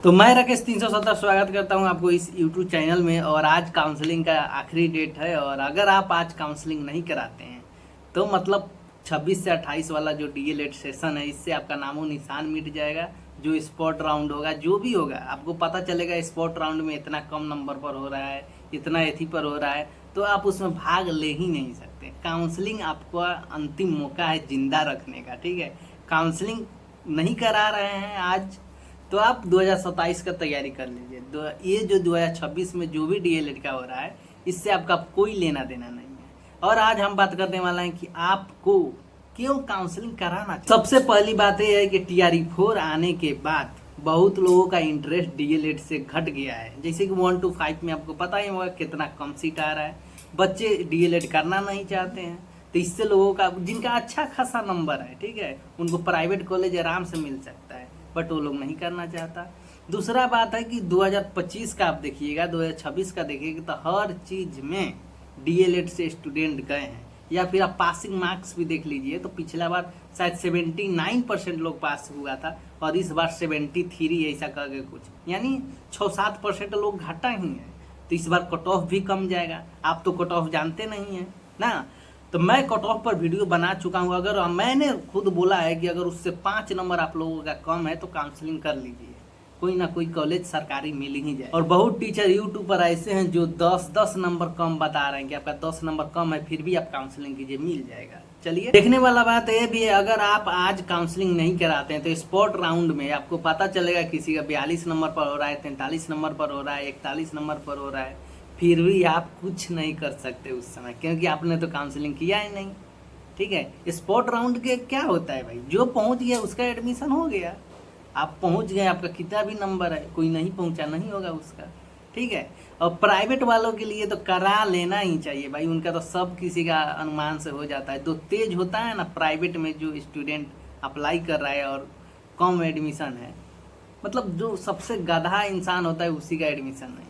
तो मैं राकेश 370 स्वागत करता हूं आपको इस YouTube चैनल में। और आज काउंसलिंग का आखिरी डेट है और अगर आप आज काउंसलिंग नहीं कराते हैं तो मतलब 26 से 28 वाला जो डीएलएड सेशन है इससे आपका नामो निशान मिट जाएगा। जो स्पॉट राउंड होगा जो भी होगा आपको पता चलेगा स्पॉट राउंड में इतना कम नंबर पर हो रहा है, इतना एथी पर हो रहा है, तो आप उसमें भाग ले ही नहीं सकते। काउंसलिंग आपका अंतिम मौका है जिंदा रखने का, ठीक है। काउंसलिंग नहीं करा रहे हैं आज तो आप 2027 का तैयारी कर लीजिए। ये जो 2026 में जो भी डीएलएड का हो रहा है इससे आपका कोई लेना देना नहीं है। और आज हम बात करने वाला है कि आपको क्यों काउंसलिंग कराना चाहिए। सबसे पहली बात यह है कि TRE4 आने के बाद बहुत लोगों का इंटरेस्ट डीएलएड से घट गया है। जैसे कि 1 to 5 में आपको पता ही होगा कितना कम सीट आ रहा है, बच्चे डीएलएड करना नहीं चाहते हैं। तो इससे लोगों का जिनका अच्छा खासा नंबर है, ठीक है, उनको प्राइवेट कॉलेज आराम से मिल सकता है, बट वो लोग नहीं करना चाहता। दूसरा बात है कि 2025 का आप देखिएगा, 2026 का देखिएगा तो हर चीज में डीएलएड से स्टूडेंट गए हैं। या फिर आप पासिंग मार्क्स भी देख लीजिए तो पिछला बार शायद 79% लोग पास हुआ था और इस बार 73 ऐसा करके कुछ, यानी 6-7% लोग घटा ही है। तो इस बार कट ऑफ भी कम जाएगा। आप तो कट ऑफ जानते नहीं है ना, तो मैं कट ऑफ पर वीडियो बना चुका हूँ। अगर मैंने खुद बोला है कि अगर उससे 5 नंबर आप लोगों का कम है तो काउंसलिंग कर लीजिए, कोई ना कोई कॉलेज सरकारी मिल ही जाए। और बहुत टीचर यूट्यूब पर ऐसे हैं जो 10-10 नंबर कम बता रहे हैं कि आपका 10 नंबर कम है फिर भी आप काउंसलिंग कीजिए, मिल जाएगा। चलिए, देखने वाला बात यह भी है, अगर आप आज काउंसलिंग नहीं कराते हैं तो स्पॉट राउंड में आपको पता चलेगा किसी का 42 नंबर पर हो रहा है, 43 नंबर पर हो रहा है, 41 नंबर पर हो रहा है, फिर भी आप कुछ नहीं कर सकते उस समय, क्योंकि आपने तो काउंसलिंग किया ही नहीं, ठीक है। स्पॉट राउंड के क्या होता है भाई, जो पहुंच गया उसका एडमिशन हो गया। आप पहुंच गए, आपका कितना भी नंबर है, कोई नहीं पहुंचा नहीं होगा उसका, ठीक है। और प्राइवेट वालों के लिए तो करा लेना ही चाहिए भाई, उनका तो सब किसी का अनुमान से हो जाता है। तो तेज होता है ना प्राइवेट में जो स्टूडेंट अप्लाई कर रहा है और कम एडमिशन है, मतलब जो सबसे गधा इंसान होता है उसी का एडमिशन नहीं।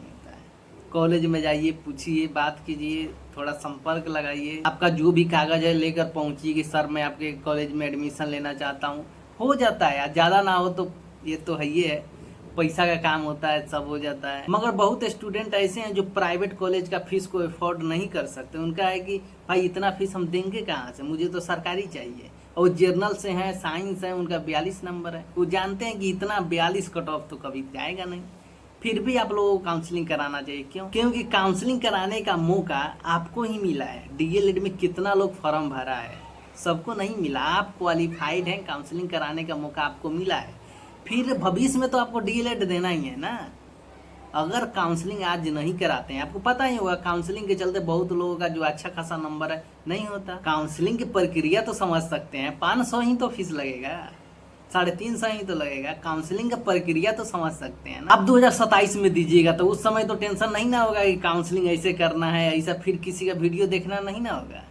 कॉलेज में जाइए, पूछिए, बात कीजिए, थोड़ा संपर्क लगाइए, आपका जो भी कागज है लेकर पहुंचिए कि सर मैं आपके कॉलेज में एडमिशन लेना चाहता हूं, हो जाता है यार। ज़्यादा ना हो तो ये तो है ही है, पैसा का काम होता है, सब हो जाता है। मगर बहुत स्टूडेंट ऐसे हैं जो प्राइवेट कॉलेज का फीस को अफोर्ड नहीं कर सकते। उनका है कि भाई इतना फीस हम देंगे कहाँ से, मुझे तो सरकारी चाहिए। और जर्नल से हैं, साइंस है, उनका 42 नंबर है, वो जानते हैं कि इतना 42 कट ऑफ तो कभी जाएगा नहीं, फिर भी आप लोगों को काउंसलिंग कराना चाहिए। क्यों? क्योंकि काउंसलिंग कराने का मौका आपको ही मिला है। डीएलएड में कितना लोग फॉर्म भरा है, सबको नहीं मिला। आप क्वालिफाइड हैं, काउंसलिंग कराने का मौका आपको मिला है, फिर भविष्य में तो आपको डीएलएड देना ही है ना। अगर काउंसलिंग आज नहीं कराते हैं, आपको पता ही होगा काउंसलिंग के चलते बहुत लोगों का जो अच्छा खासा नंबर है नहीं होता। काउंसलिंग की प्रक्रिया तो समझ सकते हैं, 500 ही तो फीस लगेगा, 350 ही तो लगेगा। काउंसलिंग का प्रक्रिया तो समझ सकते हैं ना। अब 2027 में दीजिएगा तो उस समय तो टेंशन नहीं ना होगा कि काउंसलिंग ऐसे करना है, ऐसा फिर किसी का वीडियो देखना नहीं ना होगा।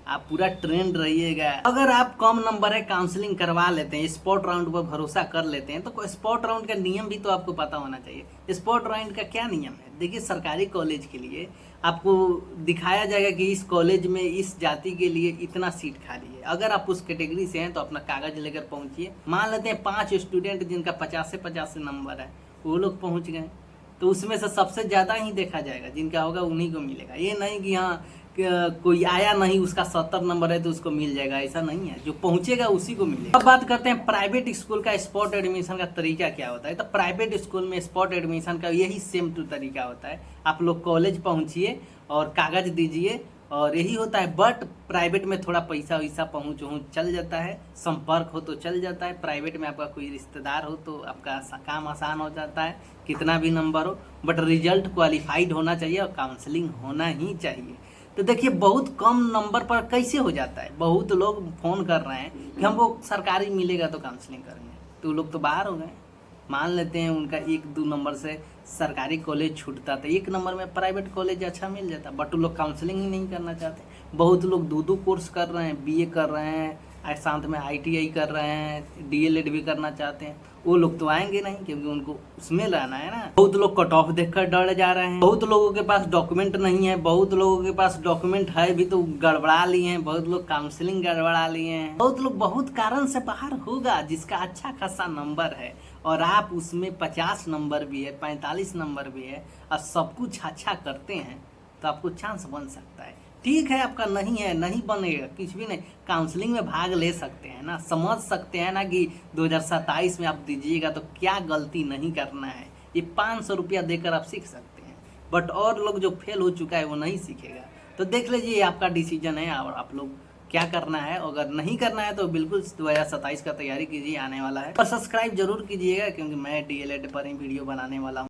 आप पूरा ट्रेंड रहिएगा। अगर आप कम नंबर है काउंसलिंग करवा लेते हैं, स्पॉट राउंड पर भरोसा कर लेते हैं, तो स्पॉट राउंड का नियम भी तो आपको पता होना चाहिए। स्पॉट राउंड का क्या नियम है, देखिए, सरकारी कॉलेज के लिए आपको दिखाया जाएगा कि इस कॉलेज में इस जाति के लिए इतना सीट खाली है। अगर आप उस कैटेगरी से हैं तो अपना कागज लेकर पहुंचिए। मान लेते हैं 5 स्टूडेंट जिनका 50 से 50 नंबर है, वो लोग पहुंच गए, तो उसमें से सबसे ज़्यादा ही देखा जाएगा, जिनका होगा उन्हीं को मिलेगा। ये नहीं कि हाँ कोई आया नहीं उसका 70 नंबर है तो उसको मिल जाएगा, ऐसा नहीं है। जो पहुंचेगा उसी को मिलेगा। अब बात करते हैं प्राइवेट स्कूल का स्पॉट एडमिशन का तरीका क्या होता है। तो प्राइवेट स्कूल में स्पॉट एडमिशन का यही सेम टू तरीका होता है। आप लोग कॉलेज पहुंचिए और कागज दीजिए और यही होता है। बट प्राइवेट में थोड़ा पैसा वैसा पहुँच चल जाता है, संपर्क हो तो चल जाता है। प्राइवेट में आपका कोई रिश्तेदार हो तो आपका काम आसान हो जाता है, कितना भी नंबर हो, बट रिजल्ट क्वालिफाइड होना चाहिए और काउंसलिंग होना ही चाहिए। तो देखिए, बहुत कम नंबर पर कैसे हो जाता है। बहुत लोग फ़ोन कर रहे हैं कि हमको सरकारी मिलेगा तो काउंसलिंग करेंगे, तो लोग तो बाहर हो गए। मान लेते हैं उनका 1-2 नंबर से सरकारी कॉलेज छूटता था, 1 नंबर में प्राइवेट कॉलेज अच्छा मिल जाता, बट वो लोग काउंसलिंग ही नहीं करना चाहते। बहुत लोग 2-2 कोर्स कर रहे हैं, बीए कर रहे हैं, साथ में ITI कर रहे हैं, DLED भी करना चाहते हैं, वो लोग तो आएंगे नहीं क्योंकि उनको उसमें रहना है ना। बहुत लोग कट ऑफ देखकर डर जा रहे हैं, बहुत लोगों के पास डॉक्यूमेंट नहीं है, बहुत लोगों के पास डॉक्यूमेंट है भी तो गड़बड़ा लिए हैं, बहुत लोग काउंसलिंग गड़बड़ा लिए हैं, बहुत लोग बहुत कारण से बाहर होगा जिसका अच्छा खासा नंबर है और आप उसमें 50 नंबर भी है, 45 नंबर भी है और सब कुछ अच्छा करते हैं तो आपको चांस बन सकता है। ठीक है, आपका नहीं है, नहीं बनेगा, कुछ भी नहीं, काउंसलिंग में भाग ले सकते हैं ना, समझ सकते हैं ना कि 2027 में आप दीजिएगा तो क्या गलती नहीं करना है। ये 500 रुपया देकर आप सीख सकते हैं, बट और लोग जो फेल हो चुका है वो नहीं सीखेगा। तो देख लीजिए, ये आपका डिसीजन है और आप लोग क्या करना है। अगर नहीं करना है तो बिल्कुल 2027 का तैयारी कीजिए, आने वाला है। और सब्सक्राइब जरूर कीजिएगा क्योंकि मैं DLED पर ही वीडियो बनाने वाला हूँ।